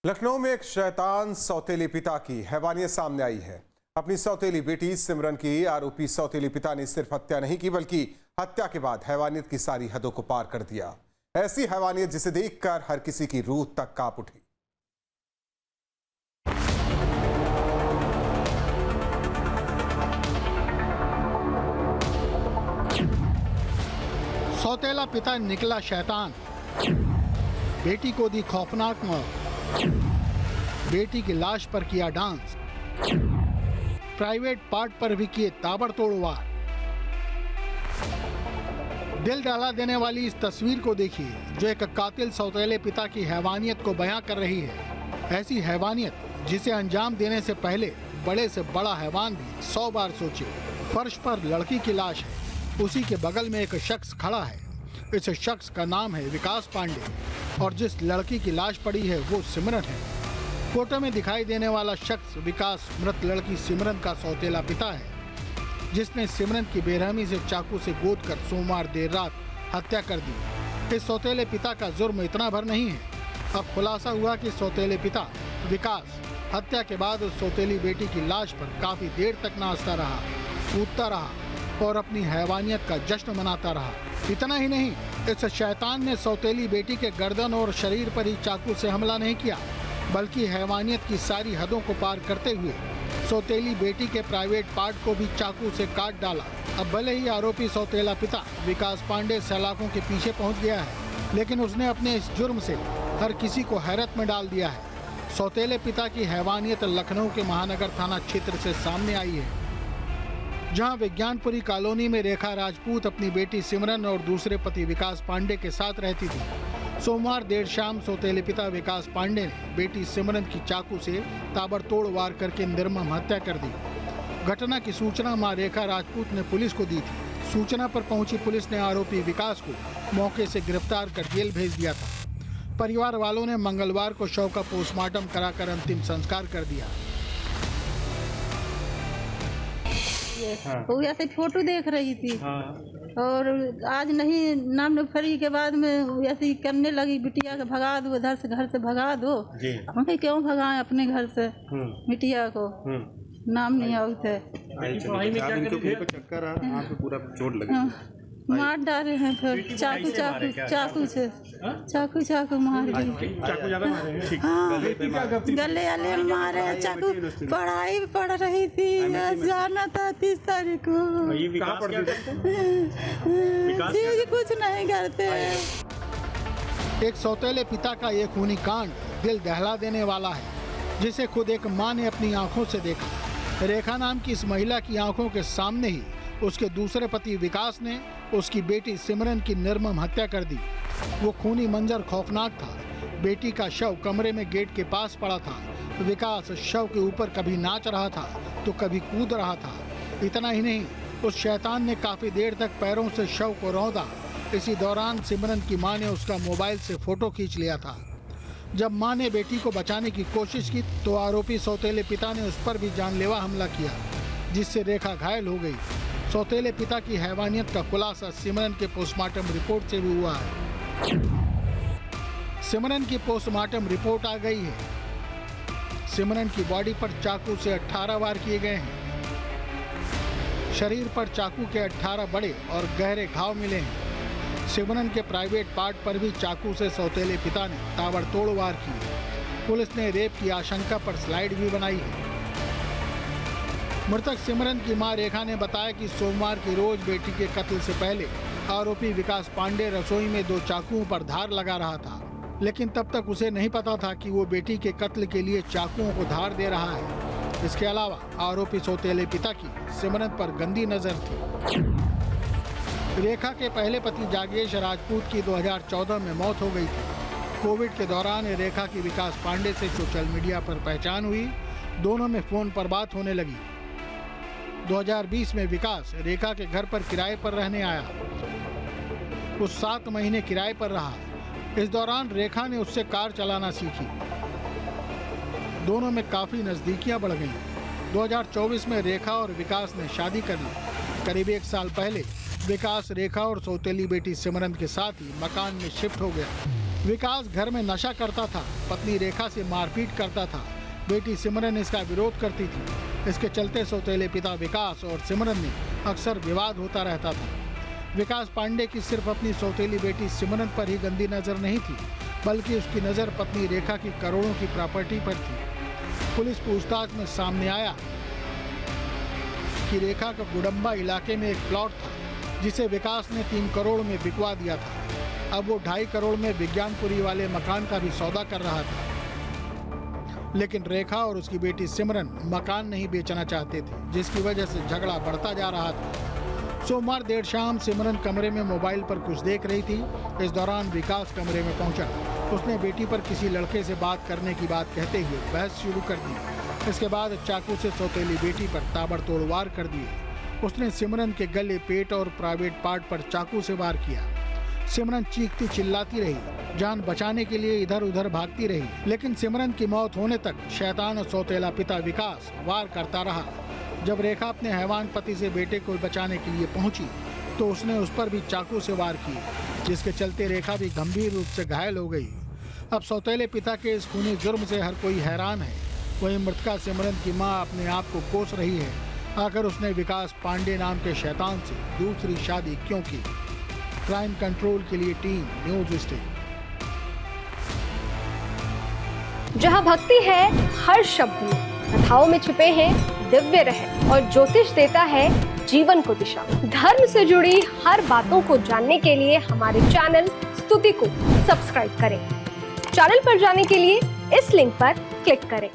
लखनऊ में एक शैतान सौतेली पिता की हैवानियत सामने आई है। अपनी सौतेली बेटी सिमरन की आरोपी सौतेली पिता ने सिर्फ हत्या नहीं की बल्कि हत्या के बाद हैवानियत की सारी हदों को पार कर दिया। ऐसी हैवानियत जिसे देखकर हर किसी की रूह तक कांप उठी। सौतेला पिता निकला शैतान, बेटी को दी खौफनाक मौत, बेटी की लाश पर किया डांस, प्राइवेट पार्ट पर भी किए ताबड़तोड़ वार। दिल दहला देने वाली इस तस्वीर को देखिए जो एक कातिल सौतेले पिता की हैवानियत को बयां कर रही है। ऐसी हैवानियत जिसे अंजाम देने से पहले बड़े से बड़ा हैवान भी 100 बार सोचे। फर्श पर लड़की की लाश है, उसी के बगल में एक शख्स खड़ा है। इस शख्स का नाम है विकास पांडे और जिस लड़की की लाश पड़ी है वो सिमरन है। फोटो में दिखाई देने वाला शख्स विकास मृत लड़की सिमरन का सौतेला पिता है, जिसने सिमरन की बेरहमी से चाकू से गोदकर सोमवार देर रात हत्या कर दी। इस सौतेले पिता का जुर्म इतना भर नहीं है। अब खुलासा हुआ कि सौतेले पिता विकास हत्या के बाद उस सौतेली बेटी की लाश पर काफी देर तक नाचता रहा, कूदता रहा और अपनी हैवानियत का जश्न मनाता रहा। इतना ही नहीं, इस शैतान ने सौतेली बेटी के गर्दन और शरीर पर ही चाकू से हमला नहीं किया बल्कि हैवानियत की सारी हदों को पार करते हुए सौतेली बेटी के प्राइवेट पार्ट को भी चाकू से काट डाला। अब भले ही आरोपी सौतेला पिता विकास पांडे सलाखों के पीछे पहुंच गया है, लेकिन उसने अपने इस जुर्म से हर किसी को हैरत में डाल दिया है। सौतेले पिता की हैवानियत लखनऊ के महानगर थाना क्षेत्र से सामने आई है, जहां विज्ञानपुरी कॉलोनी में रेखा राजपूत अपनी बेटी सिमरन और दूसरे पति विकास पांडे के साथ रहती थी। सोमवार देर शाम सौतेले पिता विकास पांडे ने बेटी सिमरन की चाकू से ताबड़तोड़ वार करके निर्मम हत्या कर दी। घटना की सूचना मां रेखा राजपूत ने पुलिस को दी थी। सूचना पर पहुंची पुलिस ने आरोपी विकास को मौके से गिरफ्तार कर जेल भेज दिया था। परिवार वालों ने मंगलवार को शव का पोस्टमार्टम कराकर अंतिम संस्कार कर दिया। वो ऐसे फोटो देख रही थी और आज नहीं नाम फ्री के बाद में ऐसे ही करने लगी, बिटिया को भगा दो, इधर से घर से भगा दो। हम कहीं क्यों भगाएं अपने घर से बिटिया को, नाम नहीं आते मार डाले हैं, फिर चाकू मार दी। गले वाले मारे, चाकू पढ़ाई पढ़ रही थी, जाना था 30 तारीख को, कुछ नहीं करते। एक सौतेले पिता का ये खूनी कांड दिल दहला देने वाला है, जिसे खुद एक मां ने अपनी आंखों से देखा। रेखा नाम की इस महिला की आंखों के सामने ही उसके दूसरे पति विकास ने उसकी बेटी सिमरन की निर्मम हत्या कर दी। वो खूनी मंजर खौफनाक था। बेटी का शव कमरे में गेट के पास पड़ा था। विकास शव के ऊपर कभी नाच रहा था तो कभी कूद रहा था। इतना ही नहीं, उस शैतान ने काफी देर तक पैरों से शव को रौंदा। इसी दौरान सिमरन की मां ने उसका मोबाइल से फोटो खींच लिया था। जब मां ने बेटी को बचाने की कोशिश की तो आरोपी सौतेले पिता ने उस पर भी जानलेवा हमला किया, जिससे रेखा घायल हो गई। सौतेले पिता की हैवानियत का खुलासा सिमरन के पोस्टमार्टम रिपोर्ट से भी हुआ है। सिमरन की पोस्टमार्टम रिपोर्ट आ गई है। सिमरन की बॉडी पर चाकू से 18 वार किए गए हैं। शरीर पर चाकू के 18 बड़े और गहरे घाव मिले हैं। सिमरन के प्राइवेट पार्ट पर भी चाकू से सौतेले पिता ने ताबड़तोड़ वार किए। पुलिस ने रेप की आशंका पर स्लाइड भी बनाई है। मृतक सिमरन की मां रेखा ने बताया कि सोमवार की रोज बेटी के कत्ल से पहले आरोपी विकास पांडे रसोई में 2 चाकुओं पर धार लगा रहा था, लेकिन तब तक उसे नहीं पता था कि वो बेटी के कत्ल के लिए चाकुओं को धार दे रहा है। इसके अलावा आरोपी सौतेले पिता की सिमरन पर गंदी नजर थी। रेखा के पहले पति जागेश राजपूत की 2014 में मौत हो गई थी। कोविड के दौरान रेखा की विकास पांडे से सोशल मीडिया पर पहचान हुई। दोनों में फोन पर बात होने लगी। 2020 में विकास रेखा के घर पर किराए पर रहने आया। वो 7 महीने किराए पर रहा। इस दौरान रेखा ने उससे कार चलाना सीखी। दोनों में काफी नजदीकियां बढ़ गईं। 2024 में रेखा और विकास ने शादी कर ली। करीब 1 साल पहले विकास रेखा और सौतेली बेटी सिमरन के साथ ही मकान में शिफ्ट हो गया। विकास घर में नशा करता था, पत्नी रेखा से मारपीट करता था, बेटी सिमरन इसका विरोध करती थी। इसके चलते सौतेले पिता विकास और सिमरन में अक्सर विवाद होता रहता था। विकास पांडे की सिर्फ अपनी सौतेली बेटी सिमरन पर ही गंदी नजर नहीं थी, बल्कि उसकी नजर पत्नी रेखा की करोड़ों की प्रॉपर्टी पर थी। पुलिस पूछताछ में सामने आया कि रेखा का गुडम्बा इलाके में एक प्लॉट था, जिसे विकास ने 3 करोड़ में बिकवा दिया था। अब वो 2.5 करोड़ में विज्ञानपुरी वाले मकान का भी सौदा कर रहा था। लेकिन रेखा और उसकी बेटी सिमरन मकान नहीं बेचना चाहते थे, जिसकी वजह से झगड़ा बढ़ता जा रहा था। सोमवार देर शाम सिमरन कमरे में मोबाइल पर कुछ देख रही थी। इस दौरान विकास कमरे में पहुंचा। उसने बेटी पर किसी लड़के से बात करने की बात कहते हुए बहस शुरू कर दी। इसके बाद चाकू से सौतेली बेटी पर ताबड़तोड़ वार कर दिए। उसने सिमरन के गले, पेट और प्राइवेट पार्ट पर चाकू से वार किया। सिमरन चीखती चिल्लाती रही, जान बचाने के लिए इधर उधर भागती रही, लेकिन सिमरन की मौत होने तक शैतान और सौतेला पिता विकास वार करता रहा। जब रेखा अपने हैवान पति से बेटे को बचाने के लिए पहुंची, तो उसने उस पर भी चाकू से वार किए, जिसके चलते रेखा भी गंभीर रूप से घायल हो गई। अब सौतेले पिता के इस खूनी जुर्म से हर कोई हैरान है। वहीं मृतका सिमरन की मां अपने आप को कोस रही है, आखिर उसने विकास पांडे नाम के शैतान से दूसरी शादी क्यों की। क्राइम कंट्रोल के लिए टीम न्यूज स्टेट। जहां भक्ति है हर शब्द में, कथाओं में छिपे हैं दिव्य रहस्य और ज्योतिष देता है जीवन को दिशा। धर्म से जुड़ी हर बातों को जानने के लिए हमारे चैनल स्तुति को सब्सक्राइब करें। चैनल पर जाने के लिए इस लिंक पर क्लिक करें।